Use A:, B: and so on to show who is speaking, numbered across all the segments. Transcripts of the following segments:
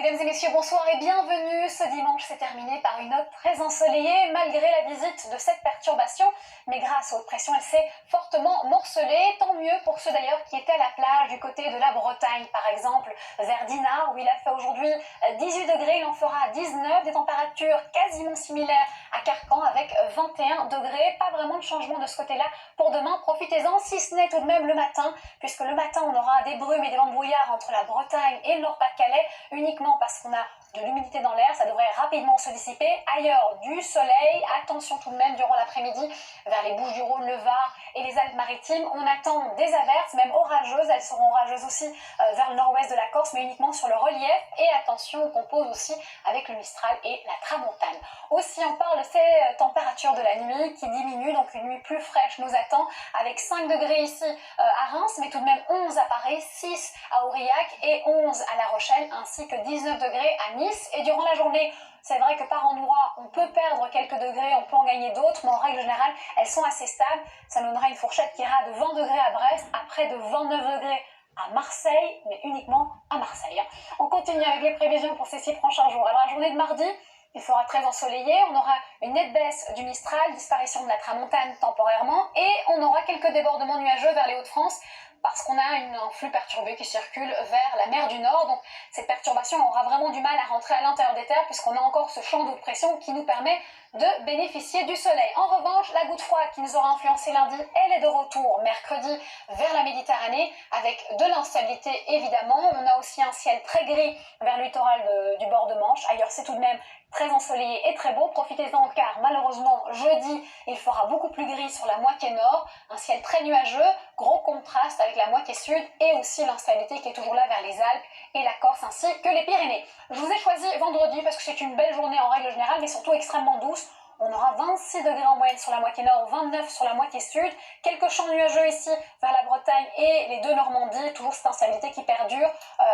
A: Mesdames et messieurs, bonsoir et bienvenue. Ce dimanche s'est terminé par une note très ensoleillée malgré la visite de cette perturbation. Mais grâce aux hautes pressions, elle s'est fortement morcelée. Tant mieux pour ceux d'ailleurs qui étaient à la plage du côté de la Bretagne, par exemple vers Dinard, où il a fait aujourd'hui 18 degrés. Il en fera 19, des températures quasiment similaires à Carcan avec 21 degrés. Pas vraiment de changement de ce côté-là pour demain. Profitez-en, si ce n'est tout de même le matin, puisque le matin on aura des brumes et des vents de brouillard entre la Bretagne et le Nord-Pas-de-Calais, uniquement parce qu'on a de l'humidité dans l'air, ça devrait rapidement se dissiper. Ailleurs, du soleil, attention tout de même durant l'après-midi vers les Bouches-du-Rhône, le Var et les Alpes-Maritimes. On attend des averses, même orageuses, elles seront orageuses aussi vers le nord-ouest de la Corse, mais uniquement sur le relief. Et attention, on compose aussi avec le Mistral et la Tramontane. Aussi, on parle de ces températures de la nuit qui diminuent, donc une nuit plus fraîche nous attend, avec 5 degrés ici à Reims, mais tout de même 11 à Paris, 6 à Aurillac et 11 à La Rochelle, ainsi que 19 degrés à Nice. Et durant la journée, c'est vrai que par endroits, on peut perdre quelques degrés, on peut en gagner d'autres, mais en règle générale, elles sont assez stables. Ça donnera une fourchette qui ira de 20 degrés à Brest à près de 29 degrés à Marseille, mais uniquement à Marseille. On continue avec les prévisions pour ces 6 prochains jours. Alors la journée de mardi, il sera très ensoleillé, on aura une nette baisse du Mistral, disparition de la Tramontane temporairement, et on aura quelques débordements nuageux vers les Hauts-de-France, parce qu'on a un flux perturbé qui circule vers la mer du Nord. Donc cette perturbation aura vraiment du mal à rentrer à l'intérieur des terres puisqu'on a encore ce champ de haute pression qui nous permet de bénéficier du soleil. En revanche, la goutte froide qui nous aura influencé lundi, elle est de retour mercredi vers la Méditerranée avec de l'instabilité évidemment. On a aussi un ciel très gris vers le littoral du bord de Manche. Ailleurs, c'est tout de même très ensoleillé et très beau. Profitez-en car malheureusement, jeudi, il fera beaucoup plus gris sur la moitié nord. Un ciel très nuageux, gros contraste avec la moitié sud et aussi l'instabilité qui est toujours là vers les Alpes et la Corse ainsi que les Pyrénées. Je vous ai choisi vendredi parce que c'est une belle journée en règle générale mais surtout extrêmement douce. On aura 26 degrés en moyenne sur la moitié nord, 29 sur la moitié sud. Quelques champs nuageux ici vers la Bretagne et les deux Normandies. Toujours cette instabilité qui perdure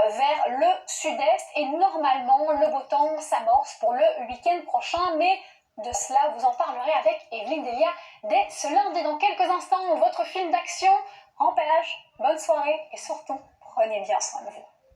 A: vers le sud-est. Et normalement, le beau temps s'amorce pour le week-end prochain. Mais de cela, vous en parlerez avec Evelyne Delia dès ce lundi. Dans quelques instants, votre film d'action en page. Bonne soirée et surtout, prenez bien soin de vous.